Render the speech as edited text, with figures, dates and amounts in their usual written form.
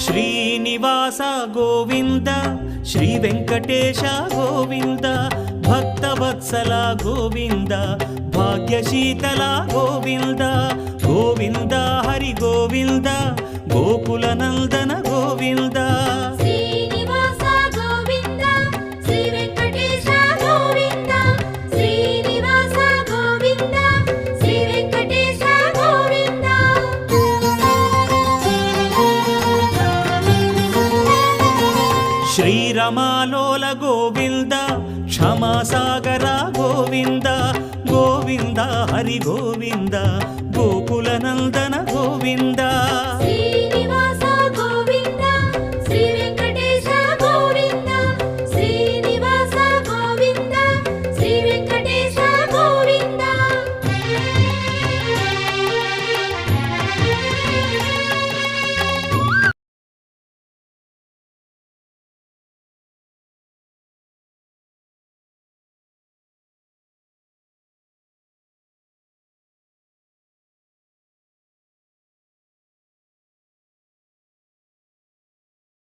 Srinivasa Govinda Shri Venkatesha Govinda Bhaktavatsala Govinda భాగ్యశీతల Govinda Govinda Hari Govinda Gokula Nandana Govinda Srinivasa Govinda Shri Venkatesha Govinda Srinivasa Govinda Shri Venkatesha Govinda శ్రీరమాలోల Govinda క్షమాసాగర Govinda Govinda Hari Govinda Gokula Nandana Govinda